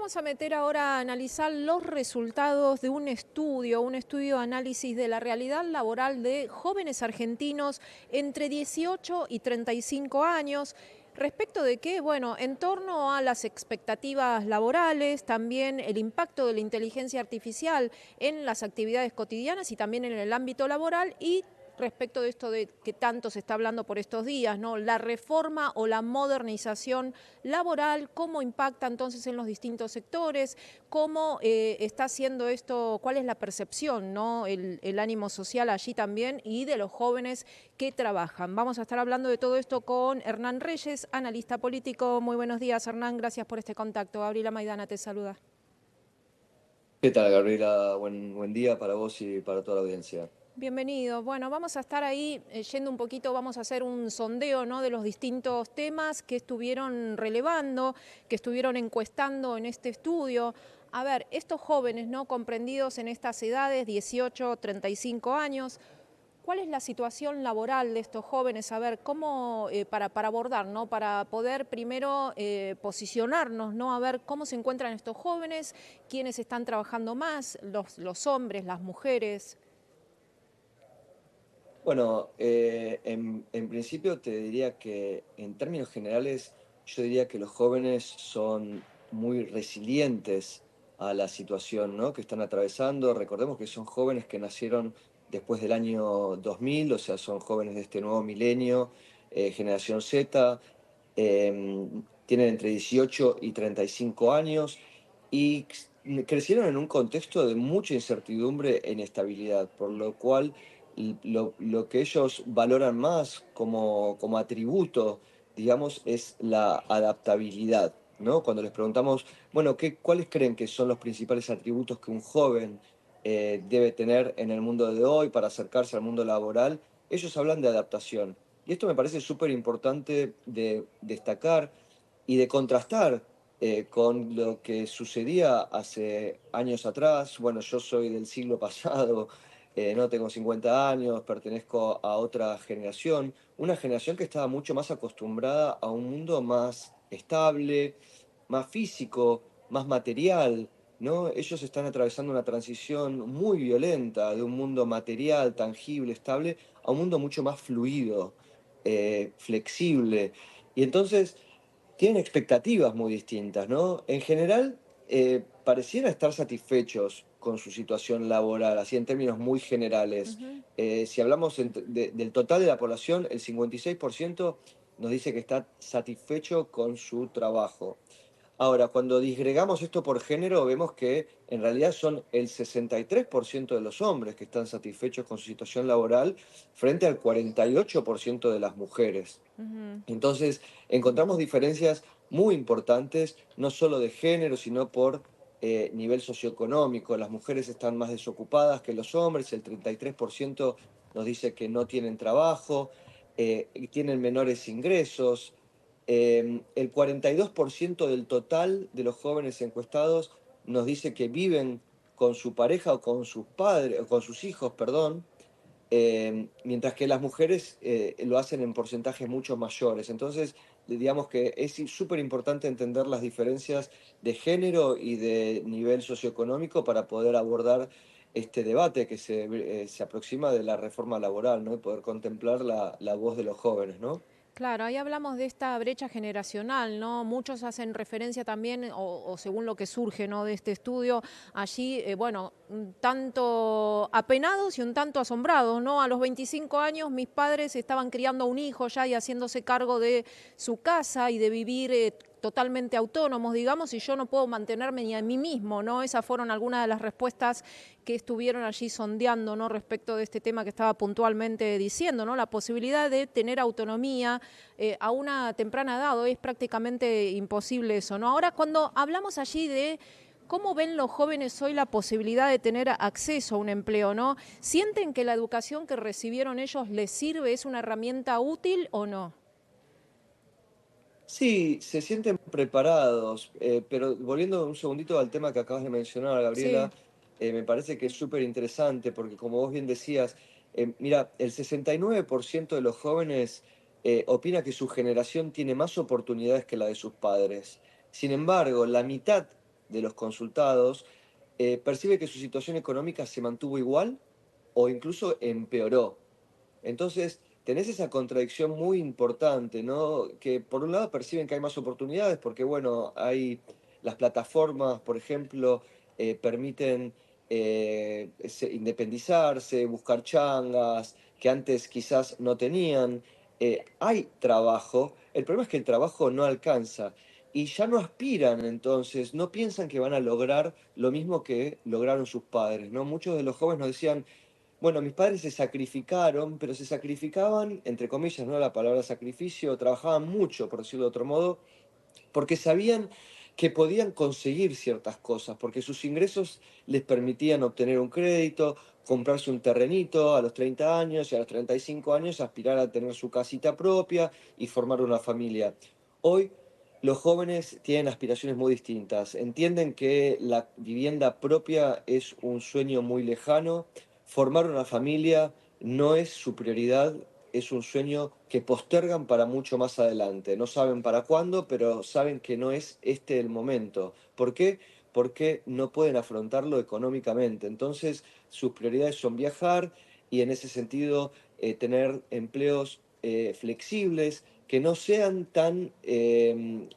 vamos a meter ahora a analizar los resultados de un estudio de análisis de la realidad laboral de jóvenes argentinos entre 18 y 35 años. Respecto de qué, bueno, en torno a las expectativas laborales, también el impacto de la inteligencia artificial en las actividades cotidianas y también en el ámbito laboral y respecto de esto de que tanto se está hablando por estos días, ¿no? La reforma o la modernización laboral, cómo impacta entonces en los distintos sectores, cómo está haciendo esto, cuál es la percepción, ¿no? El ánimo social allí también y de los jóvenes que trabajan. Vamos a estar hablando de todo esto con Hernán Reyes, analista político. Muy buenos días, Hernán, gracias por este contacto. Gabriela Maidana te saluda. ¿Qué tal, Gabriela? Buen día para vos y para toda la audiencia. Bienvenido. Bueno, vamos a estar ahí yendo un poquito, vamos a hacer un sondeo, ¿no? De los distintos temas que estuvieron relevando, que estuvieron encuestando en este estudio. A ver, estos jóvenes, ¿no? Comprendidos en estas edades, 18, 35 años, ¿cuál es la situación laboral de estos jóvenes? A ver, cómo, para abordar, ¿no? Para poder primero posicionarnos, ¿no? A ver cómo se encuentran estos jóvenes, quiénes están trabajando más, los hombres, las mujeres. Bueno, en principio te diría que en términos generales, yo diría que los jóvenes son muy resilientes a la situación, ¿no? Que están atravesando. Recordemos que son jóvenes que nacieron después del año 2000, o sea, son jóvenes de este nuevo milenio, generación Z, tienen entre 18 y 35 años y crecieron en un contexto de mucha incertidumbre e inestabilidad, por lo cual lo que ellos valoran más como atributo, digamos, es la adaptabilidad, ¿no? Cuando les preguntamos, bueno, ¿cuáles creen que son los principales atributos que un joven debe tener en el mundo de hoy para acercarse al mundo laboral? Ellos hablan de adaptación. Y esto me parece súper importante de destacar y de contrastar con lo que sucedía hace años atrás. Bueno, yo soy del siglo pasado, no tengo 50 años, pertenezco a otra generación, una generación que estaba mucho más acostumbrada a un mundo más estable, más físico, más material, ¿no? Ellos están atravesando una transición muy violenta de un mundo material, tangible, estable, a un mundo mucho más fluido, flexible. Y entonces tienen expectativas muy distintas, ¿no? En general, pareciera estar satisfechos con su situación laboral, así en términos muy generales. Ujú. Si hablamos del total de la población, el 56% nos dice que está satisfecho con su trabajo. Ahora, cuando disgregamos esto por género, vemos que en realidad son el 63% de los hombres que están satisfechos con su situación laboral frente al 48% de las mujeres. Ujú. Entonces, encontramos diferencias muy importantes, no solo de género, sino por nivel socioeconómico. Las mujeres están más desocupadas que los hombres, el 33% nos dice que no tienen trabajo, y tienen menores ingresos. El 42% del total de los jóvenes encuestados nos dice que viven con su pareja o con sus padres, o con sus hijos, perdón, mientras que las mujeres lo hacen en porcentajes mucho mayores. Entonces, digamos que es súper importante entender las diferencias de género y de nivel socioeconómico para poder abordar este debate que se aproxima de la reforma laboral, ¿no? Y poder contemplar la voz de los jóvenes, ¿no? Claro, ahí hablamos de esta brecha generacional, ¿no? Muchos hacen referencia también, o según lo que surge, ¿no? De este estudio, allí, bueno, un tanto apenados y un tanto asombrados, ¿no? A los 25 años mis padres estaban criando un hijo ya y haciéndose cargo de su casa y de vivir totalmente autónomos, digamos, y yo no puedo mantenerme ni a mí mismo, ¿no? Esas fueron algunas de las respuestas que estuvieron allí sondeando, ¿no? Respecto de este tema que estaba puntualmente diciendo, ¿no? La posibilidad de tener autonomía a una temprana edad. Hoy es prácticamente imposible eso, ¿no? Ahora, cuando hablamos allí de cómo ven los jóvenes hoy la posibilidad de tener acceso a un empleo, ¿no? ¿Sienten que la educación que recibieron ellos les sirve, es una herramienta útil o no? Sí, se sienten preparados, pero volviendo un segundito al tema que acabas de mencionar, Sí. Gabriela, me parece que es súper interesante porque como vos bien decías, mira, el 69% de los jóvenes opina que su generación tiene más oportunidades que la de sus padres. Sin embargo, la mitad de los consultados percibe que su situación económica se mantuvo igual o incluso empeoró. Entonces, tenés esa contradicción muy importante, ¿no? Que por un lado perciben que hay más oportunidades, porque bueno, hay las plataformas, por ejemplo, permiten independizarse, buscar changas, que antes quizás no tenían. Hay trabajo, el problema es que el trabajo no alcanza. Y ya no aspiran entonces, no piensan que van a lograr lo mismo que lograron sus padres, ¿no? Muchos de los jóvenes nos decían, bueno, mis padres se sacrificaron, pero se sacrificaban, entre comillas, ¿no? La palabra sacrificio, trabajaban mucho, por decirlo de otro modo, porque sabían que podían conseguir ciertas cosas, porque sus ingresos les permitían obtener un crédito, comprarse un terrenito a los 30 años y a los 35 años aspirar a tener su casita propia y formar una familia. Hoy los jóvenes tienen aspiraciones muy distintas, entienden que la vivienda propia es un sueño muy lejano, formar una familia no es su prioridad, es un sueño que postergan para mucho más adelante. No saben para cuándo, pero saben que no es este el momento. ¿Por qué? Porque no pueden afrontarlo económicamente. Entonces, sus prioridades son viajar y en ese sentido tener empleos flexibles que no sean tan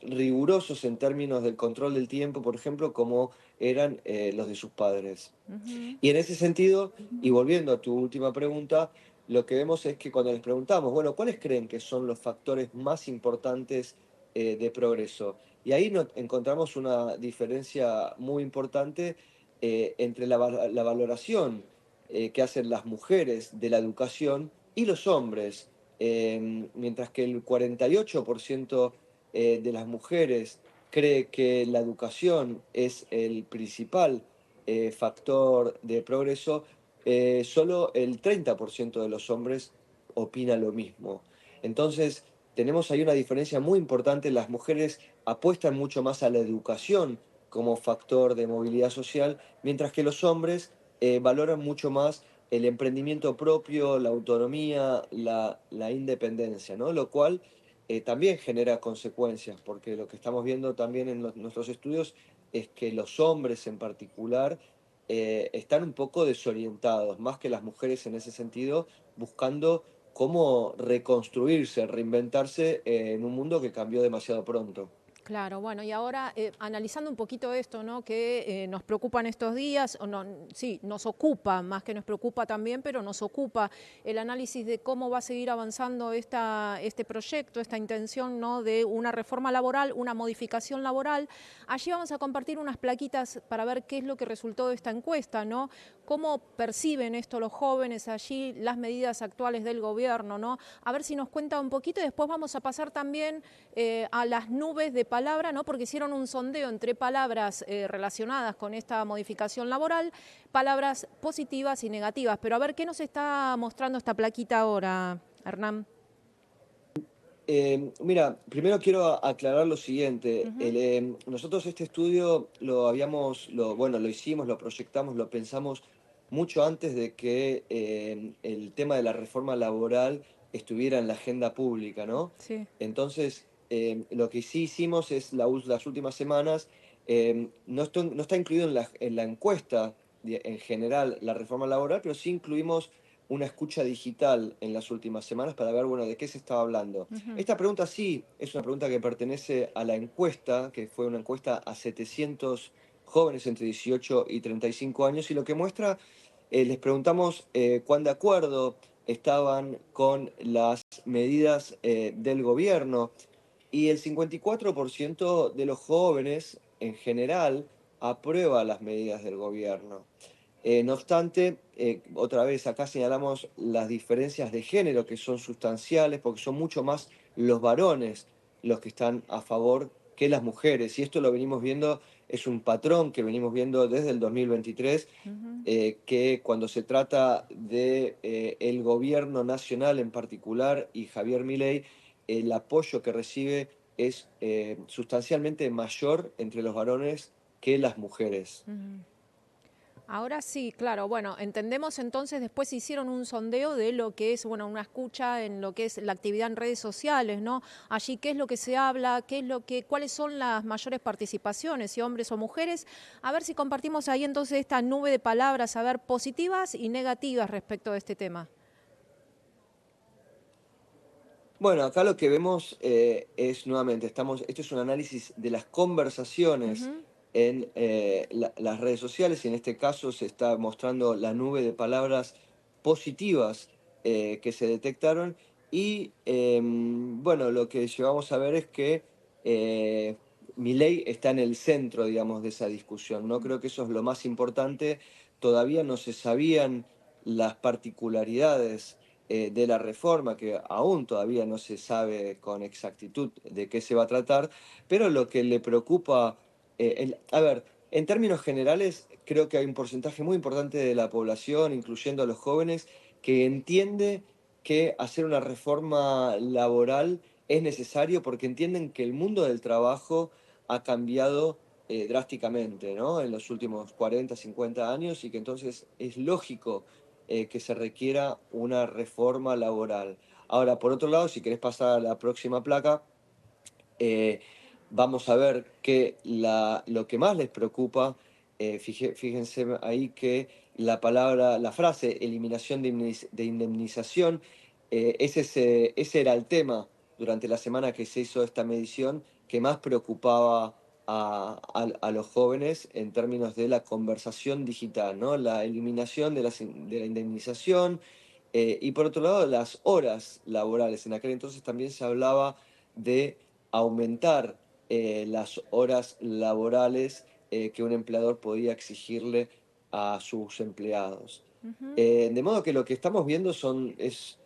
rigurosos en términos del control del tiempo, por ejemplo, como eran los de sus padres. Ujú. Y en ese sentido, y volviendo a tu última pregunta, lo que vemos es que cuando les preguntamos, bueno, ¿cuáles creen que son los factores más importantes de progreso? Y ahí encontramos una diferencia muy importante entre la valoración que hacen las mujeres de la educación y los hombres. Mientras que el 48% de las mujeres cree que la educación es el principal factor de progreso, solo el 30% de los hombres opina lo mismo. Entonces, tenemos ahí una diferencia muy importante. Las mujeres apuestan mucho más a la educación como factor de movilidad social, mientras que los hombres valoran mucho más el emprendimiento propio, la autonomía, la independencia, ¿no? Lo cual también genera consecuencias, porque lo que estamos viendo también en nuestros estudios es que los hombres en particular están un poco desorientados, más que las mujeres en ese sentido, buscando cómo reconstruirse, reinventarse en un mundo que cambió demasiado pronto. Claro, bueno, y ahora analizando un poquito esto, ¿no? Que nos preocupa en estos días, o no, sí, nos ocupa, más que nos preocupa también, pero nos ocupa el análisis de cómo va a seguir avanzando este proyecto, esta intención, ¿no? De una reforma laboral, una modificación laboral. Allí vamos a compartir unas plaquitas para ver qué es lo que resultó de esta encuesta, ¿no? Cómo perciben esto los jóvenes allí, las medidas actuales del gobierno, ¿no? A ver si nos cuenta un poquito y después vamos a pasar también a las nubes de palabra, ¿no? Porque hicieron un sondeo entre palabras relacionadas con esta modificación laboral, palabras positivas y negativas. Pero a ver, ¿qué nos está mostrando esta plaquita ahora, Hernán? Mira, primero quiero aclarar lo siguiente. Ujú. Nosotros este estudio lo habíamos, bueno, lo hicimos, lo proyectamos, lo pensamos mucho antes de que el tema de la reforma laboral estuviera en la agenda pública, ¿no? Sí. Entonces, lo que sí hicimos es las últimas semanas, no está incluido en la encuesta en general la reforma laboral, pero sí incluimos una escucha digital en las últimas semanas para ver, bueno, de qué se estaba hablando. Ujú. Esta pregunta sí es una pregunta que pertenece a la encuesta, que fue una encuesta a 700 jóvenes entre 18 y 35 años, y lo que muestra, les preguntamos cuán de acuerdo estaban con las medidas del gobierno, y el 54% de los jóvenes en general aprueba las medidas del gobierno. No obstante, otra vez acá señalamos las diferencias de género que son sustanciales porque son mucho más los varones los que están a favor que las mujeres. Y esto lo venimos viendo, es un patrón que venimos viendo desde el 2023, Ujú. que cuando se trata de el gobierno nacional en particular y Javier Milei, el apoyo que recibe es sustancialmente mayor entre los varones que las mujeres. Ujú. Ahora sí, claro. Bueno, entendemos entonces, después hicieron un sondeo de lo que es, bueno, una escucha en lo que es la actividad en redes sociales, ¿no? Allí, ¿qué es lo que se habla? ¿Cuáles son las mayores participaciones, si hombres o mujeres? A ver si compartimos ahí entonces esta nube de palabras, a ver, positivas y negativas respecto de este tema. Bueno, acá lo que vemos es nuevamente, esto es un análisis de las conversaciones Ujú. en las redes sociales y en este caso se está mostrando la nube de palabras positivas que se detectaron y bueno, lo que llevamos a ver es que Milei está en el centro, digamos, de esa discusión, ¿no? Creo que eso es lo más importante. Todavía no se sabían las particularidades de la reforma, que aún todavía no se sabe con exactitud de qué se va a tratar, pero lo que le preocupa, a ver, en términos generales, creo que hay un porcentaje muy importante de la población, incluyendo a los jóvenes, que entiende que hacer una reforma laboral es necesario porque entienden que el mundo del trabajo ha cambiado drásticamente, ¿no? En los últimos 40, 50 años y que entonces es lógico que se requiera una reforma laboral. Ahora, por otro lado, si querés pasar a la próxima placa, eh, vamos a ver que lo que más les preocupa, fíjense ahí que la frase eliminación de indemnización, ese era el tema durante la semana que se hizo esta medición que más preocupaba a los jóvenes en términos de la conversación digital, ¿no? La eliminación de la indemnización y por otro lado las horas laborales. En aquel entonces también se hablaba de aumentar las horas laborales que un empleador podía exigirle a sus empleados. Ujú. De modo que lo que estamos viendo es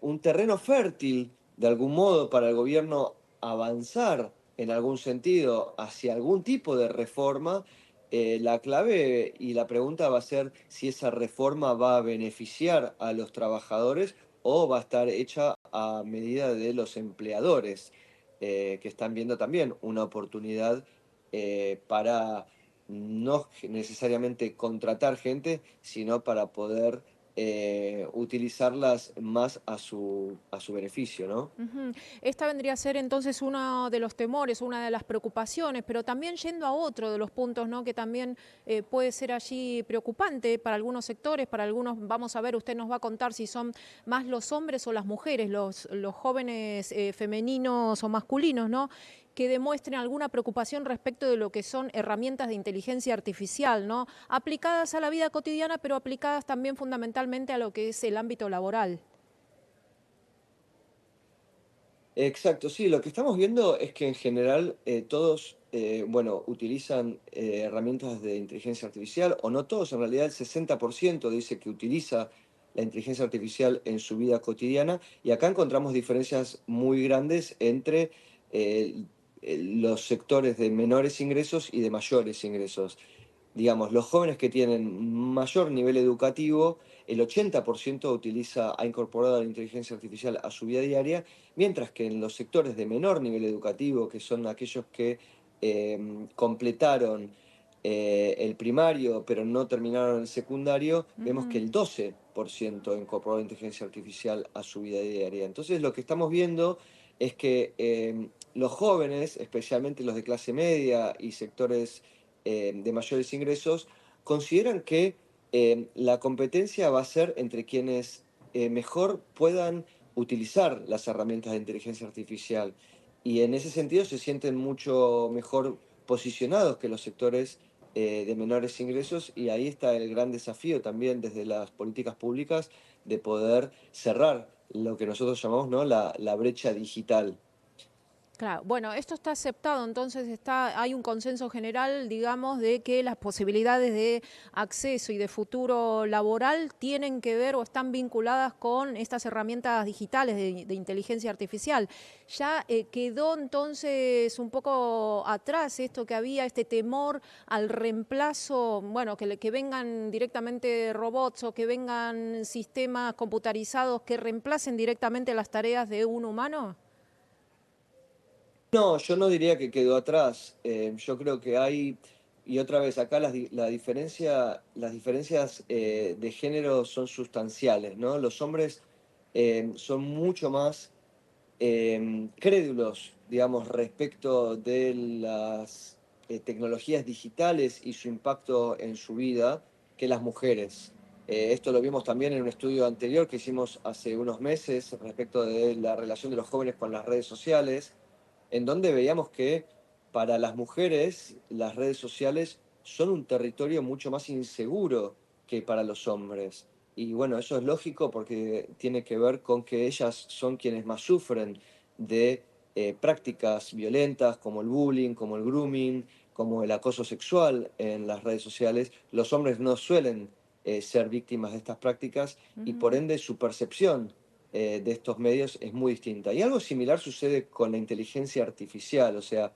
un terreno fértil, de algún modo, para el gobierno avanzar en algún sentido hacia algún tipo de reforma. La clave y la pregunta va a ser si esa reforma va a beneficiar a los trabajadores o va a estar hecha a medida de los empleadores, que están viendo también una oportunidad para no necesariamente contratar gente, sino para poder utilizarlas más a su beneficio, ¿no? Ujú. Esta vendría a ser entonces uno de los temores, una de las preocupaciones, pero también yendo a otro de los puntos, ¿no? Que también puede ser allí preocupante para algunos sectores, para algunos, vamos a ver, usted nos va a contar si son más los hombres o las mujeres, los jóvenes femeninos o masculinos, ¿no? Que demuestren alguna preocupación respecto de lo que son herramientas de inteligencia artificial, ¿no? Aplicadas a la vida cotidiana, pero aplicadas también fundamentalmente a lo que es el ámbito laboral. Exacto, sí, lo que estamos viendo es que en general todos, bueno, utilizan herramientas de inteligencia artificial, o no todos, en realidad el 60% dice que utiliza la inteligencia artificial en su vida cotidiana, y acá encontramos diferencias muy grandes entre eh, los sectores de menores ingresos y de mayores ingresos. Digamos, los jóvenes que tienen mayor nivel educativo, el 80% ha incorporado la inteligencia artificial a su vida diaria, mientras que en los sectores de menor nivel educativo, que son aquellos que completaron el primario pero no terminaron el secundario, vemos que Ujú. el 12% incorporó la inteligencia artificial a su vida diaria. Entonces lo que estamos viendo es que los jóvenes, especialmente los de clase media y sectores de mayores ingresos, consideran que la competencia va a ser entre quienes mejor puedan utilizar las herramientas de inteligencia artificial. Y en ese sentido se sienten mucho mejor posicionados que los sectores de menores ingresos y ahí está el gran desafío también desde las políticas públicas de poder cerrar lo que nosotros llamamos, ¿no? La brecha digital. Claro, bueno, esto está aceptado, entonces hay un consenso general, digamos, de que las posibilidades de acceso y de futuro laboral tienen que ver o están vinculadas con estas herramientas digitales de inteligencia artificial. Ya quedó entonces un poco atrás esto que había, este temor al reemplazo, bueno, que vengan directamente robots o que vengan sistemas computarizados que reemplacen directamente las tareas de un humano. No, yo no diría que quedó atrás. Yo creo que hay y otra vez, acá las diferencias de género son sustanciales, ¿no? Los hombres son mucho más crédulos, digamos, respecto de las tecnologías digitales y su impacto en su vida que las mujeres. Esto lo vimos también en un estudio anterior que hicimos hace unos meses respecto de la relación de los jóvenes con las redes sociales, en donde veíamos que para las mujeres las redes sociales son un territorio mucho más inseguro que para los hombres. Y bueno, eso es lógico porque tiene que ver con que ellas son quienes más sufren de prácticas violentas como el bullying, como el grooming, como el acoso sexual en las redes sociales. Los hombres no suelen ser víctimas de estas prácticas y por Ujú. ende su percepción de estos medios es muy distinta. Y algo similar sucede con la inteligencia artificial, o sea,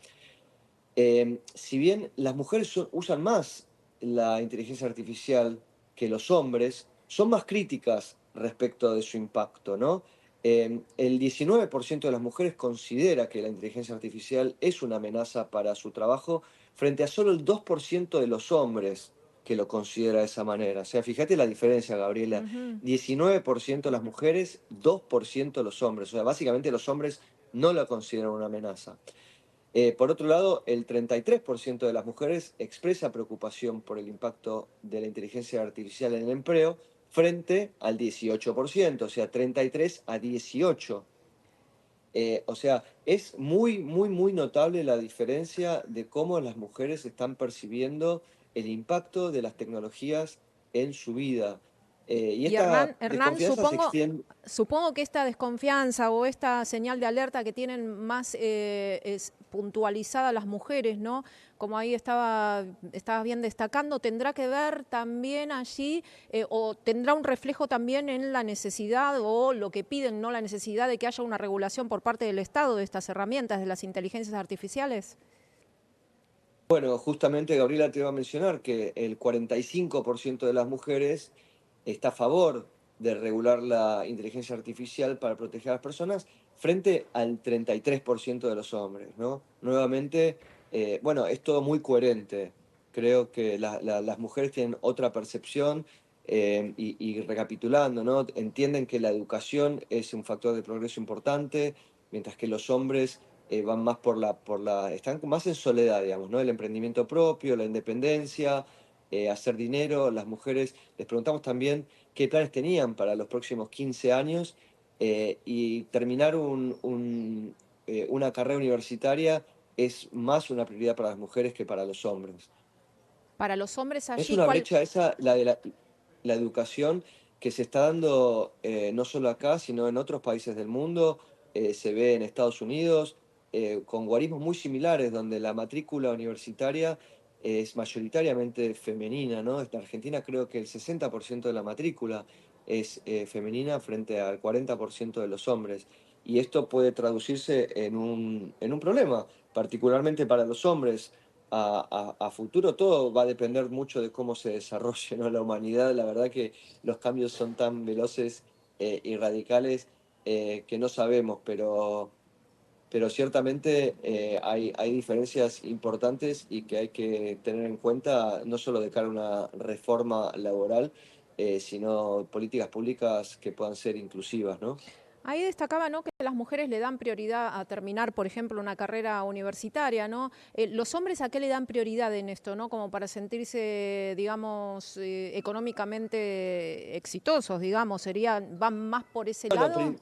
si bien las mujeres usan más la inteligencia artificial que los hombres, son más críticas respecto de su impacto, ¿no? El 19% de las mujeres considera que la inteligencia artificial es una amenaza para su trabajo, frente a solo el 2% de los hombres que lo considera de esa manera. O sea, fíjate la diferencia, Gabriela. Ujú. 19% las mujeres, 2% los hombres. O sea, básicamente los hombres no la consideran una amenaza. Por otro lado, el 33% de las mujeres expresa preocupación por el impacto de la inteligencia artificial en el empleo frente al 18%, o sea, 33 a 18. O sea, es muy, muy, muy notable la diferencia de cómo las mujeres están percibiendo el impacto de las tecnologías en su vida. Y Y esta Hernán, desconfianza se extiende. supongo que esta desconfianza o esta señal de alerta que tienen más es puntualizada las mujeres, ¿no? Como ahí estabas bien destacando, tendrá que ver también allí o tendrá un reflejo también en la necesidad o lo que piden, ¿no? La necesidad de que haya una regulación por parte del Estado de estas herramientas, de las inteligencias artificiales. Bueno, justamente Gabriela te iba a mencionar que el 45% de las mujeres está a favor de regular la inteligencia artificial para proteger a las personas frente al 33% de los hombres, ¿no? Nuevamente, bueno, es todo muy coherente. Creo que las mujeres tienen otra percepción y recapitulando, ¿no? Entienden que la educación es un factor de progreso importante, mientras que los hombres van más están más en soledad, digamos, ¿no? El emprendimiento propio, la independencia, hacer dinero. Las mujeres, les preguntamos también qué planes tenían para los próximos 15 años y terminar una carrera universitaria es más una prioridad para las mujeres que para los hombres. Para los hombres Es allí, una ¿cuál? brecha esa, la de la educación, que se está dando no solo acá, sino en otros países del mundo. Se ve en Estados Unidos, con guarismos muy similares, donde la matrícula universitaria es mayoritariamente femenina, ¿no? En Argentina creo que el 60% de la matrícula es femenina frente al 40% de los hombres. Y esto puede traducirse en un problema, particularmente para los hombres a futuro. Todo va a depender mucho de cómo se desarrolle, ¿no? La humanidad. La verdad que los cambios son tan veloces y radicales que no sabemos, pero ciertamente hay diferencias importantes y que hay que tener en cuenta no solo de cara a una reforma laboral, sino políticas públicas que puedan ser inclusivas, ¿no? Ahí destacaba, ¿no?, que las mujeres le dan prioridad a terminar, por ejemplo, una carrera universitaria, ¿no? ¿Los hombres a qué le dan prioridad en esto, ¿no? Como para sentirse, digamos, económicamente exitosos, digamos, ¿van más por ese Bueno, lado?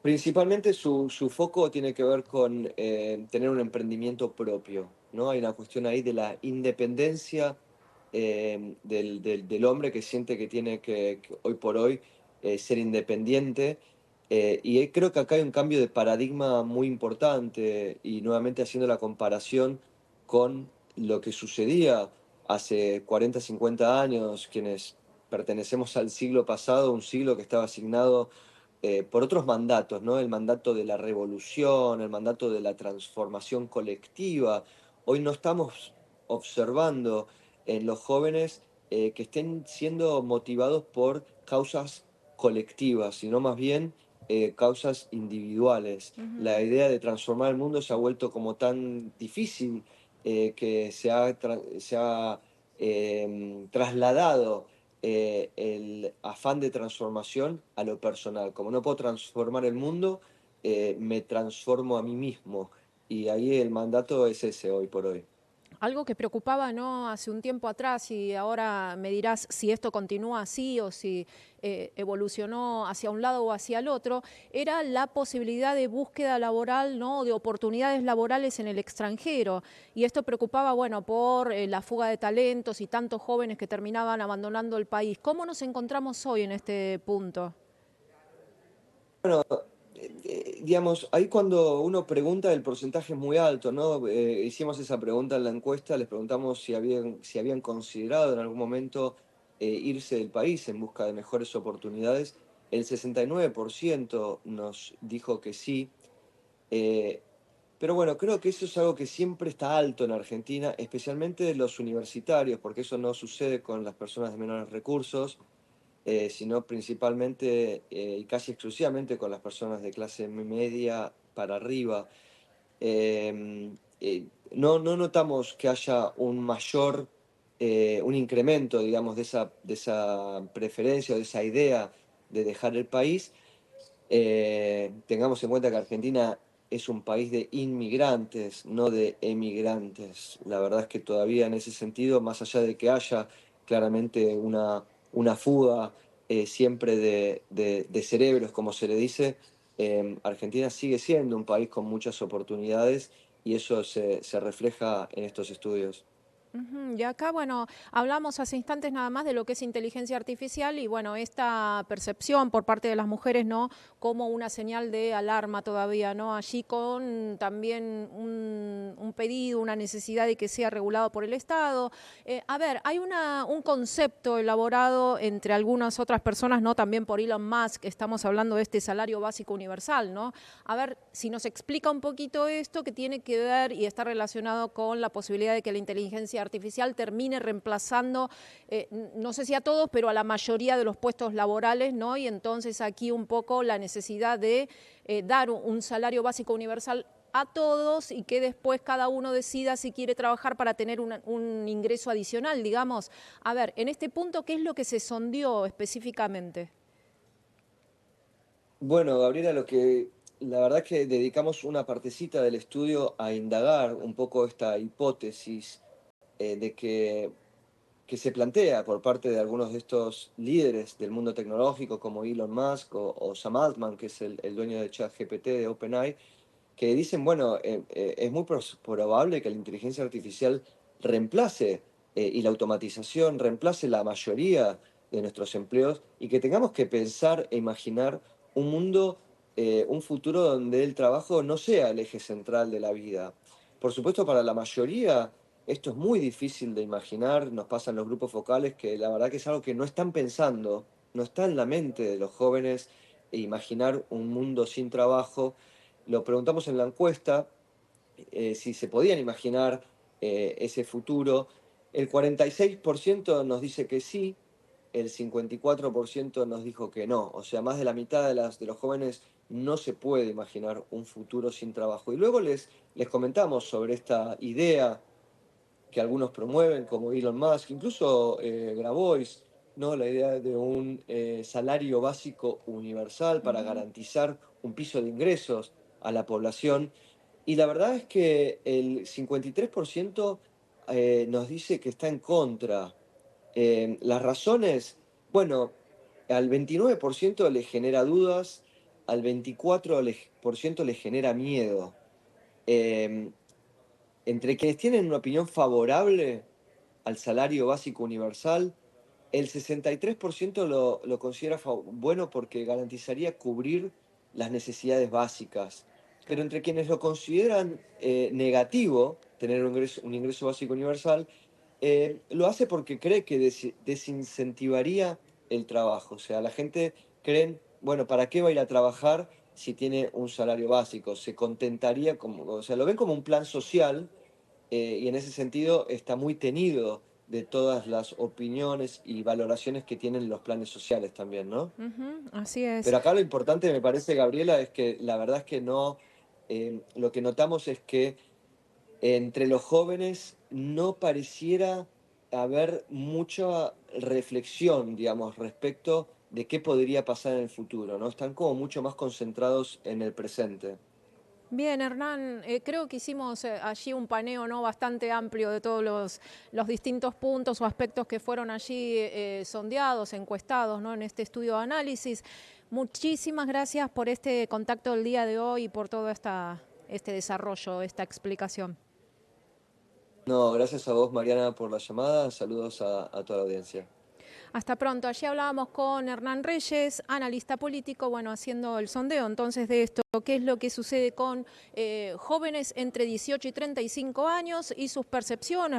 principalmente su foco tiene que ver con tener un emprendimiento propio, ¿no? Hay una cuestión ahí de la independencia del hombre que siente que tiene que hoy por hoy ser independiente. Y creo que acá hay un cambio de paradigma muy importante y nuevamente haciendo la comparación con lo que sucedía hace 40, 50 años, quienes pertenecemos al siglo pasado, un siglo que estaba asignado por otros mandatos, ¿no? El mandato de la revolución, el mandato de la transformación colectiva. Hoy no estamos observando en los jóvenes que estén siendo motivados por causas colectivas, sino más bien causas individuales. La Ujú. idea de transformar el mundo se ha vuelto como tan difícil que se ha trasladado el afán de transformación a lo personal. Como no puedo transformar el mundo, me transformo a mí mismo. Y ahí el mandato es ese hoy por hoy. Algo que preocupaba, ¿no?, hace un tiempo atrás, y ahora me dirás si esto continúa así o si evolucionó hacia un lado o hacia el otro, era la posibilidad de búsqueda laboral, ¿no?, de oportunidades laborales en el extranjero. Y esto preocupaba, bueno, por la fuga de talentos y tantos jóvenes que terminaban abandonando el país. ¿Cómo nos encontramos hoy en este punto? Bueno, digamos, ahí cuando uno pregunta el porcentaje es muy alto, ¿no? Hicimos esa pregunta en la encuesta, les preguntamos si habían considerado en algún momento irse del país en busca de mejores oportunidades. El 69% nos dijo que sí. eh, pero bueno, creo que eso es algo que siempre está alto en Argentina, especialmente los universitarios, porque eso no sucede con las personas de menores recursos, sino principalmente y casi exclusivamente con las personas de clase media para arriba. No notamos que haya un incremento, digamos, de esa preferencia o de esa idea de dejar el país. Tengamos en cuenta que Argentina es un país de inmigrantes, no de emigrantes. La verdad es que todavía en ese sentido, más allá de que haya claramente una fuga siempre de cerebros, como se le dice, Argentina sigue siendo un país con muchas oportunidades y eso se refleja en estos estudios. Ujú. Y acá, bueno, hablamos hace instantes nada más de lo que es inteligencia artificial y, bueno, esta percepción por parte de las mujeres, ¿no?, como una señal de alarma todavía, ¿no? Allí con también un pedido, una necesidad de que sea regulado por el Estado. A ver, hay un concepto elaborado entre algunas otras personas, ¿no?, también por Elon Musk, estamos hablando de este salario básico universal, ¿no? A ver si nos explica un poquito esto que tiene que ver y está relacionado con la posibilidad de que la inteligencia artificial termine reemplazando, no sé si a todos, pero a la mayoría de los puestos laborales, ¿no? Y entonces aquí un poco la necesidad de dar un salario básico universal a todos y que después cada uno decida si quiere trabajar para tener un ingreso adicional, digamos. A ver, en este punto, ¿qué es lo que se sondeó específicamente? Bueno, Gabriela, la verdad que dedicamos una partecita del estudio a indagar un poco esta hipótesis que se plantea por parte de algunos de estos líderes del mundo tecnológico como Elon Musk o Sam Altman, que es el dueño de ChatGPT de OpenAI, que dicen, bueno, es muy probable que la inteligencia artificial reemplace y la automatización reemplace la mayoría de nuestros empleos y que tengamos que pensar e imaginar un mundo, un futuro donde el trabajo no sea el eje central de la vida. Por supuesto, para la mayoría esto es muy difícil de imaginar, nos pasan los grupos focales que la verdad que es algo que no están pensando, no está en la mente de los jóvenes imaginar un mundo sin trabajo. Lo preguntamos en la encuesta si se podían imaginar ese futuro. El 46% nos dice que sí, el 54% nos dijo que no. O sea, más de la mitad de los jóvenes no se puede imaginar un futuro sin trabajo. Y luego les comentamos sobre esta idea que algunos promueven, como Elon Musk, incluso Grabois, ¿no? La idea de un salario básico universal para Ujú. garantizar un piso de ingresos a la población. Y la verdad es que el 53% nos dice que está en contra. Las razones, bueno, al 29% le genera dudas, al 24% le genera miedo. Em, Entre quienes tienen una opinión favorable al salario básico universal, el 63% lo considera bueno porque garantizaría cubrir las necesidades básicas. Pero Claro. entre quienes lo consideran negativo, tener un ingreso básico universal, lo hace porque cree que desincentivaría el trabajo. O sea, la gente cree, bueno, ¿para qué va a ir a trabajar si tiene un salario básico? Se contentaría como, o sea, lo ven como un plan social y en ese sentido está muy tenido de todas las opiniones y valoraciones que tienen los planes sociales también, ¿no? Ujú, así es. Pero acá lo importante, me parece, Gabriela, es que la verdad es que no, lo que notamos es que entre los jóvenes no pareciera haber mucha reflexión, digamos, respecto de qué podría pasar en el futuro, ¿no? Están como mucho más concentrados en el presente. Bien, Hernán, creo que hicimos allí un paneo, ¿no?, bastante amplio de todos los distintos puntos o aspectos que fueron allí sondeados, encuestados, ¿no?, en este estudio de análisis. Muchísimas gracias por este contacto del día de hoy y por todo este desarrollo, esta explicación. No, gracias a vos, Mariana, por la llamada. Saludos a toda la audiencia. Hasta pronto. Allí hablábamos con Hernán Reyes, analista político, bueno, haciendo el sondeo entonces de esto, qué es lo que sucede con jóvenes entre 18 y 35 años y sus percepciones